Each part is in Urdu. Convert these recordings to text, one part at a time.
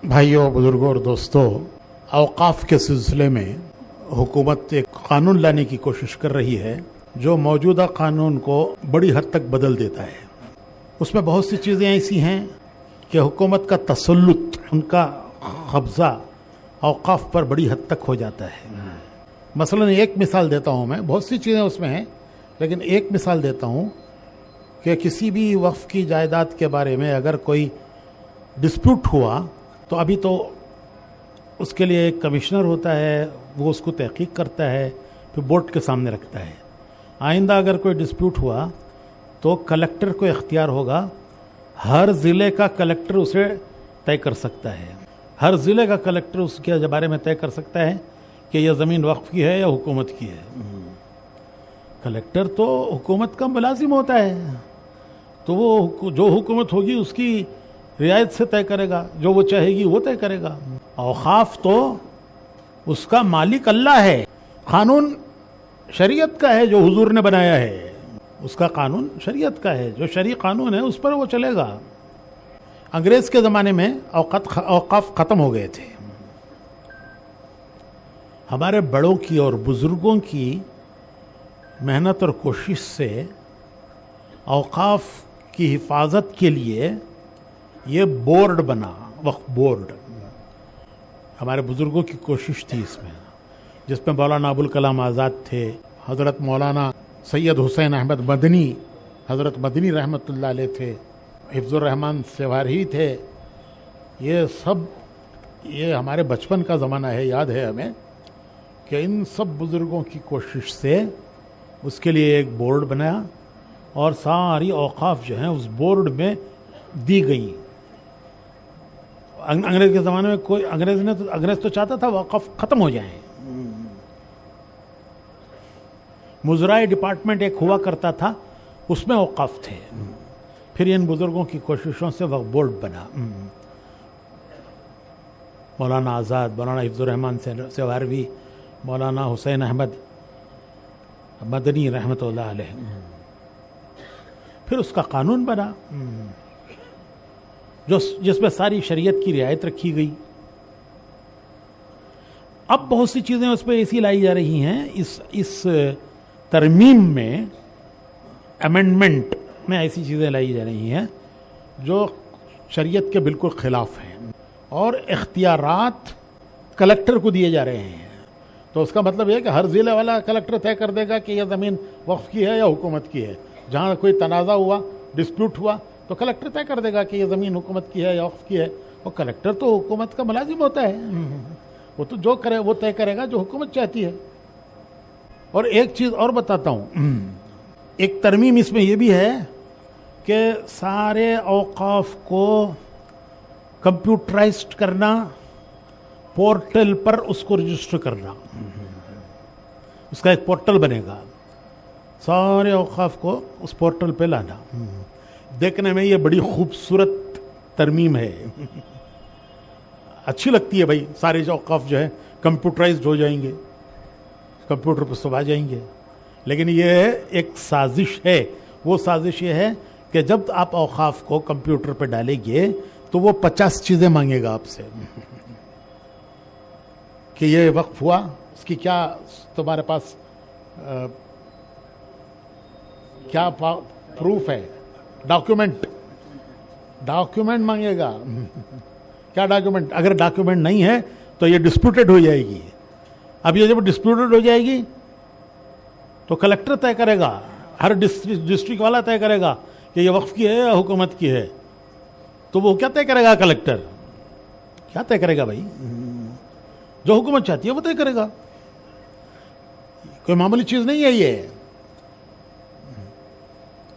بھائیوں، بزرگوں اور دوستوں، اوقاف کے سلسلے میں حکومت ایک قانون لانے کی کوشش کر رہی ہے جو موجودہ قانون کو بڑی حد تک بدل دیتا ہے۔ اس میں بہت سی چیزیں ایسی ہیں کہ حکومت کا تسلط، ان کا قبضہ اوقاف پر بڑی حد تک ہو جاتا ہے۔ مثلا ایک مثال دیتا ہوں، میں بہت سی چیزیں اس میں ہیں لیکن ایک مثال دیتا ہوں کہ کسی بھی وقف کی جائیداد کے بارے میں اگر کوئی ڈسپیوٹ ہوا تو ابھی تو اس کے لیے ایک کمشنر ہوتا ہے، وہ اس کو تحقیق کرتا ہے، پھر بورڈ کے سامنے رکھتا ہے۔ آئندہ اگر کوئی ڈسپیوٹ ہوا تو کلکٹر کو اختیار ہوگا، ہر ضلع کا کلکٹر اسے طے کر سکتا ہے، ہر ضلع کا کلکٹر اس کے بارے میں طے کر سکتا ہے کہ یہ زمین وقف کی ہے یا حکومت کی ہے۔ کلکٹر تو حکومت کا ملازم ہوتا ہے، تو وہ جو حکومت ہوگی اس کی رعایت سے طے کرے گا، جو وہ چاہے گی وہ طے کرے گا۔ اوقاف تو اس کا مالک اللہ ہے، قانون شریعت کا ہے جو حضور نے بنایا ہے، اس کا قانون شریعت کا ہے، جو شرعی قانون ہے اس پر وہ چلے گا۔ انگریز کے زمانے میں اوقاف ختم ہو گئے تھے۔ ہمارے بڑوں کی اور بزرگوں کی محنت اور کوشش سے اوقاف کی حفاظت کے لیے یہ بورڈ بنا، وقف بورڈ۔ ہمارے بزرگوں کی کوشش تھی اس میں، جس میں مولانا ابوالکلام آزاد تھے، حضرت مولانا سید حسین احمد مدنی، حضرت مدنی رحمۃ اللہ علیہ تھے، حفظ الرحمان سیواری تھے۔ یہ ہمارے بچپن کا زمانہ ہے، یاد ہے ہمیں کہ ان سب بزرگوں کی کوشش سے اس کے لیے ایک بورڈ بنا اور ساری اوقاف جو ہیں اس بورڈ میں دی گئی۔ انگریز کے زمانے میں انگریز تو چاہتا تھا وقف ختم ہو جائیں۔ مزرعہ ڈپارٹمنٹ ایک ہوا کرتا تھا، اس میں اوقاف تھے، پھر ان بزرگوں کی کوششوں سے وقف بورڈ بنا۔ مولانا آزاد، مولانا حفظ الرحمان سیواری، مولانا حسین احمد مدنی رحمۃ اللہ علیہ، پھر اس کا قانون بنا جس میں ساری شریعت کی رعایت رکھی گئی۔ اب بہت سی چیزیں اس پہ ایسی لائی جا رہی ہیں، اس ترمیم میں، امینڈمنٹ میں ایسی چیزیں لائی جا رہی ہیں جو شریعت کے بالکل خلاف ہیں، اور اختیارات کلکٹر کو دیے جا رہے ہیں۔ تو اس کا مطلب یہ کہ ہر ضلع والا کلکٹر طے کر دے گا کہ یہ زمین وقف کی ہے یا حکومت کی ہے۔ جہاں کوئی تنازع ہوا، ڈسپیوٹ ہوا، تو کلکٹر طے کر دے گا کہ یہ زمین حکومت کی ہے یا وقف کی ہے۔ وہ کلکٹر تو حکومت کا ملازم ہوتا ہے، وہ تو جو کرے وہ طے کرے گا جو حکومت چاہتی ہے۔ اور ایک چیز اور بتاتا ہوں، ایک ترمیم اس میں یہ بھی ہے کہ سارے اوقاف کو کمپیوٹرائزڈ کرنا، پورٹل پر اس کو رجسٹر کرنا، اس کا ایک پورٹل بنے گا، سارے اوقاف کو اس پورٹل پہ لانا۔ دیکھنے میں یہ بڑی خوبصورت ترمیم ہے، اچھی لگتی ہے بھائی، سارے جو اوقاف جو ہے کمپیوٹرائزڈ ہو جائیں گے، کمپیوٹر پہ سب آ جائیں گے۔ لیکن یہ ایک سازش ہے، وہ سازش یہ ہے کہ جب آپ اوقاف کو کمپیوٹر پہ ڈالیں گے تو وہ 50 چیزیں مانگے گا آپ سے کہ یہ وقف ہوا، اس کی کیا تمہارے پاس کیا پروف ہے، ڈاکیومنٹ مانگے گا۔ کیا ڈاکیومنٹ؟ اگر ڈاکیومنٹ نہیں ہے تو یہ ڈسپیوٹڈ ہو جائے گی۔ اب یہ جب ڈسپیوٹڈ ہو جائے گی تو کلکٹر طے کرے گا، ہر ڈسٹرکٹ والا طے کرے گا کہ یہ وقف کی ہے یا حکومت کی ہے۔ تو وہ کیا طے کرے گا؟ کلکٹر کیا طے کرے گا بھائی؟ جو حکومت چاہتی ہے وہ طے کرے گا۔ کوئی معمولی چیز نہیں ہے یہ۔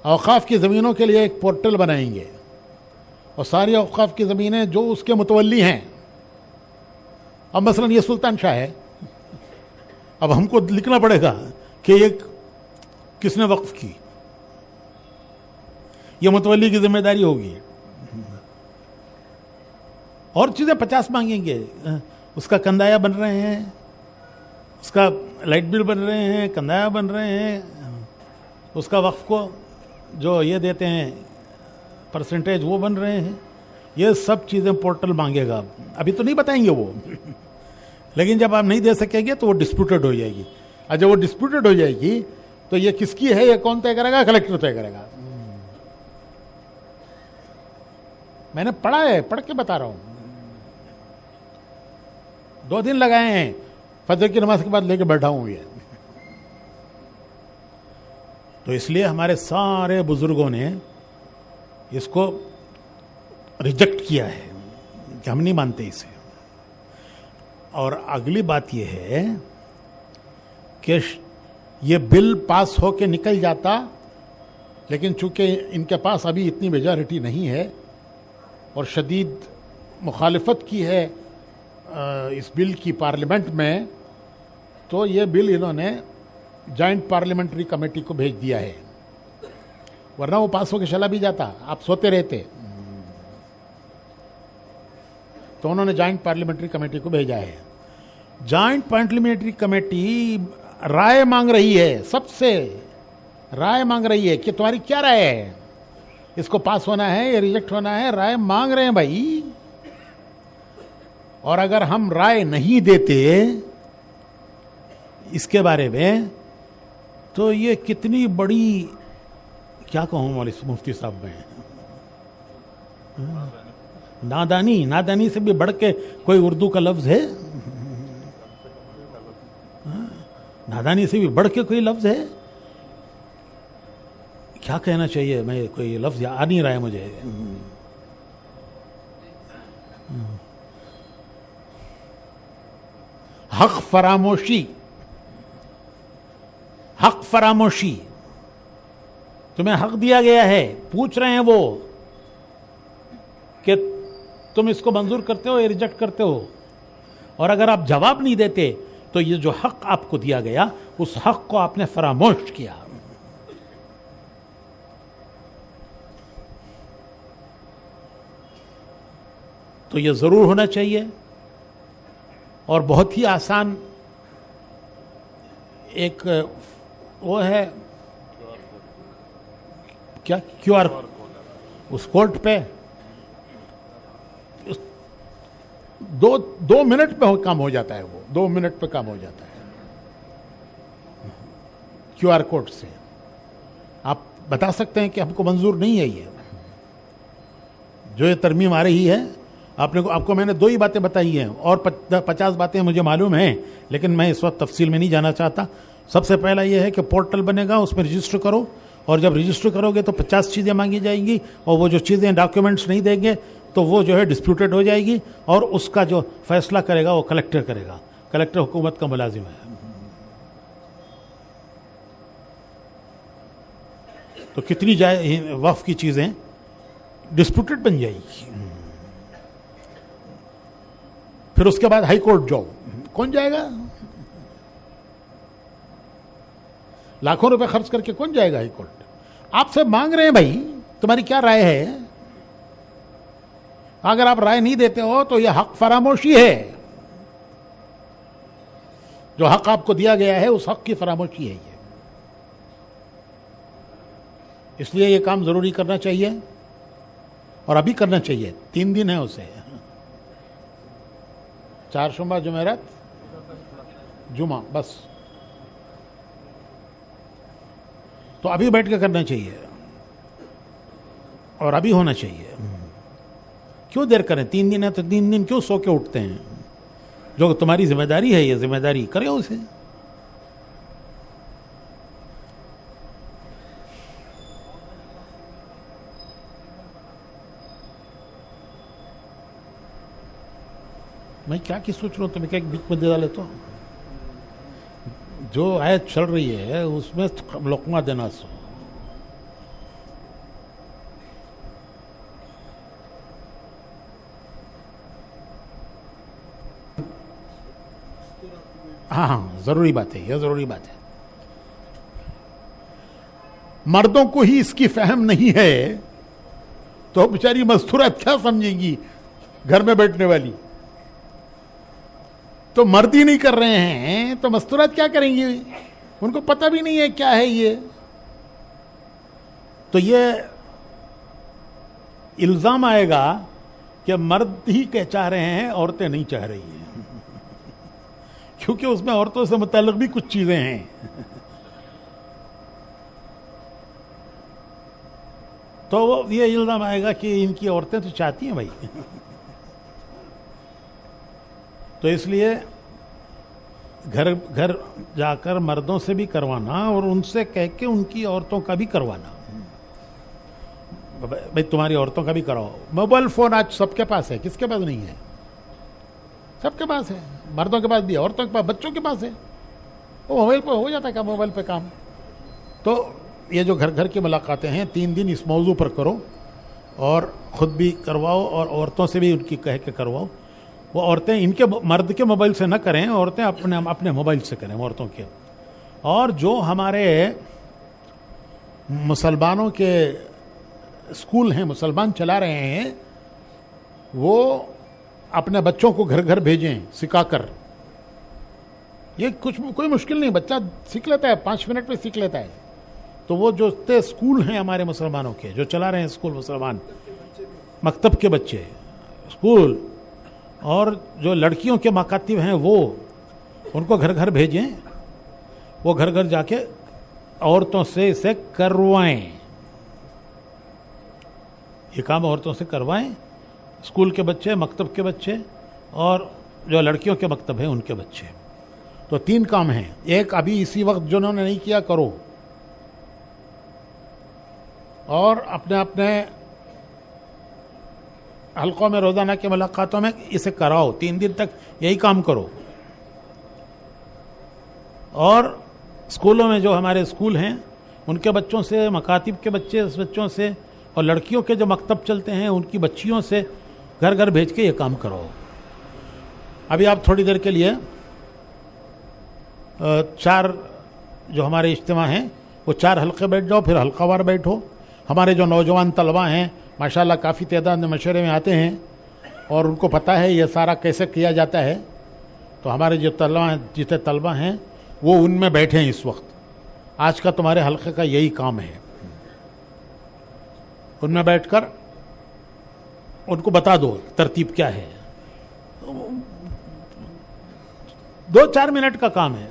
اوقاف کی زمینوں کے لیے ایک پورٹل بنائیں گے اور ساری اوقاف کی زمینیں جو اس کے متولی ہیں، اب مثلا یہ سلطان شاہ ہے، اب ہم کو لکھنا پڑے گا کہ یہ کس نے وقف کی، یہ متولی کی ذمہ داری ہوگی۔ اور چیزیں 50 مانگیں گے، اس کا کندایا بن رہے ہیں، اس کا لائٹ بل بن رہے ہیں، کندایا بن رہے ہیں، اس کا وقف کو جو یہ دیتے ہیں پرسنٹیج وہ بن رہے ہیں۔ یہ سب چیزیں پورٹل مانگے گا ابھی تو نہیں بتائیں گے وہ لیکن جب آپ نہیں دے سکیں گے تو وہ ڈسپیوٹڈ ہو جائے گی. اور جب وہ ڈسپیوٹڈ ہو جائے گی تو یہ کس کی ہے, یہ کون طے کرے گا؟ کلیکٹر طے کرے گا. میں نے پڑھا ہے, پڑھ کے بتا رہا ہوں. 2 دن لگائے ہیں, فجر کی نماز کے بعد لے کے بیٹھا ہوں یہ. تو اس لیے ہمارے سارے بزرگوں نے اس کو ریجیکٹ کیا ہے کہ ہم نہیں مانتے اسے. اور اگلی بات یہ ہے کہ یہ بل پاس ہو کے نکل جاتا, لیکن چونکہ ان کے پاس ابھی اتنی میجارٹی نہیں ہے اور شدید مخالفت کی ہے اس بل کی پارلیمنٹ میں, تو یہ بل انہوں نے جوائنٹ پارلیمنٹری کمیٹی کو بھیج دیا ہے. ورنہ وہ پاس ہو کے چلا بھی جاتا, آپ سوتے رہتے. تو انہوں نے جوائنٹ پارلیمنٹری کمیٹی کو بھیجا ہے. جوائنٹ پارلیمنٹری کمیٹی رائے مانگ رہی ہے, سب سے رائے مانگ رہی ہے کہ تمہاری کیا رائے ہے, اس کو پاس ہونا ہے یا ریجیکٹ ہونا ہے. رائے مانگ رہے ہیں بھائی. اور اگر ہم رائے نہیں دیتے اس کے بارے میں تو یہ کتنی بڑی, کیا کہوں مفتی صاحب میں, نادانی سے بھی بڑھ کے کوئی اردو کا لفظ ہے؟ نادانی سے بھی بڑھ کے کوئی لفظ ہے؟ کیا کہنا چاہیے, میں کوئی لفظ آ نہیں رہا ہے مجھے. حق فراموشی, حق فراموشی. تمہیں حق دیا گیا ہے, پوچھ رہے ہیں وہ کہ تم اس کو منظور کرتے ہو یا ریجیکٹ کرتے ہو. اور اگر آپ جواب نہیں دیتے تو یہ جو حق آپ کو دیا گیا اس حق کو آپ نے فراموش کیا. تو یہ ضرور ہونا چاہیے. اور بہت ہی آسان ایک وہ ہے کیا, کیو آر, اس کوڈ پہ 2 منٹ پہ کام ہو جاتا ہے. وہ 2 منٹ پہ کام ہو جاتا ہے کیو آر کوڈ سے. آپ بتا سکتے ہیں کہ ہم کو منظور نہیں ہے یہ جو یہ ترمیم آ رہی ہے. آپ کو میں نے 2 ہی باتیں بتائی ہیں, اور 50 باتیں مجھے معلوم ہیں, لیکن میں اس وقت تفصیل میں نہیں جانا چاہتا. سب سے پہلا یہ ہے کہ پورٹل بنے گا, اس میں رجسٹر کرو, اور جب رجسٹر کرو گے تو 50 چیزیں مانگی جائیں گی, اور وہ جو چیزیں ڈاکیومنٹس نہیں دیں گے تو وہ جو ہے ڈسپیوٹڈ ہو جائے گی, اور اس کا جو فیصلہ کرے گا وہ کلیکٹر کرے گا. کلیکٹر حکومت کا ملازم ہے. تو کتنی وقف کی چیزیں ڈسپیوٹڈ بن جائیں گی. پھر اس کے بعد ہائی کورٹ جاؤ, کون جائے گا؟ لاکھوں روپے خرچ کر کے کون جائے گا ہائی کورٹ؟ آپ سے مانگ رہے ہیں بھائی تمہاری کیا رائے ہے. اگر آپ رائے نہیں دیتے ہو تو یہ حق فراموشی ہے. جو حق آپ کو دیا گیا ہے اس حق کی فراموشی ہے یہ. اس لیے یہ کام ضروری کرنا چاہیے, اور ابھی کرنا چاہیے. 3 دن ہے اسے, 4 شنبہ, جمعرات, جمعہ, بس. تو ابھی بیٹھ کے کرنا چاہیے اور ابھی ہونا چاہیے. کیوں دیر کریں؟ 3 دن ہے تو 3 دن کیوں سو کے اٹھتے ہیں؟ جو تمہاری ذمہ داری ہے, یہ ذمہ داری کرے اسے. میں کیا سوچ رہا ہوں, تمہیں کیا بیچ میں دے ڈالے تو جو آیت چل رہی ہے اس میں لقمہ دینا سو. ہاں ضروری بات ہے, یہ ضروری بات ہے. مردوں کو ہی اس کی فہم نہیں ہے تو بیچاری مستورات کیا سمجھیں گی گھر میں بیٹھنے والی. تو مرد ہی نہیں کر رہے ہیں تو مستورات کیا کریں گی؟ ان کو پتہ بھی نہیں ہے کیا ہے یہ. تو یہ الزام آئے گا کہ مرد ہی چاہ رہے ہیں، عورتیں نہیں چاہ رہی ہیں، کیونکہ اس میں عورتوں سے متعلق بھی کچھ چیزیں ہیں۔ تو یہ الزام آئے گا کہ ان کی عورتیں تو چاہتی ہیں بھائی۔ تو اس لیے گھر گھر جا کر مردوں سے بھی کروانا اور ان سے کہہ کے ان کی عورتوں کا بھی کروانا، بھائی تمہاری عورتوں کا بھی کراؤ۔ موبائل فون آج سب کے پاس ہے، کس کے پاس نہیں ہے؟ سب کے پاس ہے، مردوں کے پاس بھی، عورتوں کے پاس، بچوں کے پاس ہے۔ وہ موبائل پہ ہو جاتا ہے، موبائل پہ کام۔ تو یہ جو گھر گھر کی ملاقاتیں ہیں 3 دن اس موضوع پر کرو، اور خود بھی کرواؤ اور عورتوں سے بھی ان کی کہہ کے کرواؤ۔ وہ عورتیں ان کے مرد کے موبائل سے نہ کریں، عورتیں اپنے موبائل سے کریں عورتوں کے۔ اور جو ہمارے مسلمانوں کے اسکول ہیں، مسلمان چلا رہے ہیں، وہ اپنے بچوں کو گھر گھر بھیجیں سکھا کر۔ یہ کوئی مشکل نہیں، بچہ سیکھ لیتا ہے، 5 منٹ میں سیکھ لیتا ہے۔ تو وہ جو اسکول ہیں ہمارے مسلمانوں کے جو چلا رہے ہیں اسکول، مسلمان مکتب کے بچے اسکول، اور جو لڑکیوں کے مکاتب ہیں وہ ان کو گھر گھر بھیجیں، وہ گھر گھر جا کے عورتوں سے اسے کروائیں، یہ کام عورتوں سے کروائیں، اسکول کے بچے، مکتب کے بچے، اور جو لڑکیوں کے مکتب ہیں ان کے بچے۔ تو 3 کام ہیں۔ ایک ابھی اسی وقت جنہوں نے نہیں کیا کرو، اور اپنے حلقوں میں روزانہ کی ملاقاتوں میں اسے کراؤ، 3 دن تک یہی کام کرو۔ اور اسکولوں میں جو ہمارے اسکول ہیں ان کے بچوں سے، مکاتب کے بچوں سے، اور لڑکیوں کے جو مکتب چلتے ہیں ان کی بچیوں سے گھر گھر بھیج کے یہ کام کرو۔ ابھی آپ تھوڑی دیر کے لیے 4 جو ہمارے اجتماع ہیں وہ 4 حلقے بیٹھ جاؤ، پھر حلقہ وار بیٹھو۔ ہمارے جو نوجوان طلباء ہیں ماشاءاللہ کافی تعداد میں مشورے میں آتے ہیں، اور ان کو پتہ ہے یہ سارا کیسے کیا جاتا ہے۔ تو ہمارے جو جتنے طلباء ہیں وہ ان میں بیٹھے ہیں اس وقت۔ آج کا تمہارے حلقے کا یہی کام ہے، ان میں بیٹھ کر ان کو بتا دو ترتیب کیا ہے۔ 2-4 منٹ کا کام ہے،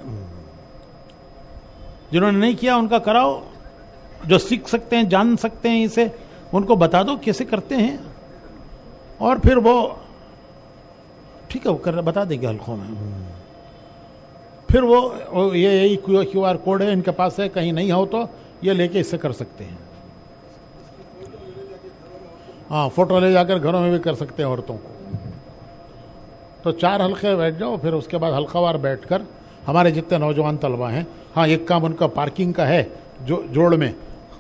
جنہوں نے نہیں کیا ان کا کراؤ، جو سیکھ سکتے ہیں، جان سکتے ہیں اسے، ان کو بتا دو کیسے کرتے ہیں، اور پھر وہ ٹھیک ہے بتا دیں گے حلقوں میں۔ پھر وہ یہی QR کوڈ ہے ان کے پاس ہے، کہیں نہیں ہو تو یہ لے کے اس سے کر سکتے ہیں۔ ہاں، فوٹو لے جا کر گھروں میں بھی کر سکتے ہیں عورتوں کو۔ تو 4 حلقے بیٹھ جاؤ، پھر اس کے بعد حلقہ وار بیٹھ کر ہمارے جتنے نوجوان طلباء ہیں، ہاں ایک کام ان کا پارکنگ کا ہے جو جوڑ میں،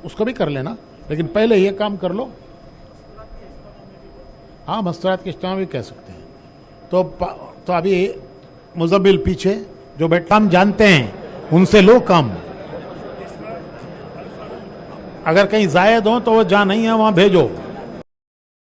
اس کو بھی کر لینا، لیکن پہلے یہ کام کر لو۔ ہاں، مستورات کے اجتماع بھی کہہ سکتے ہیں۔ تو ابھی مزمل پیچھے جو کام جانتے ہیں ان سے لو کام، اگر کہیں زائد ہوں تو وہ جہاں نہیں ہے وہاں بھیجو۔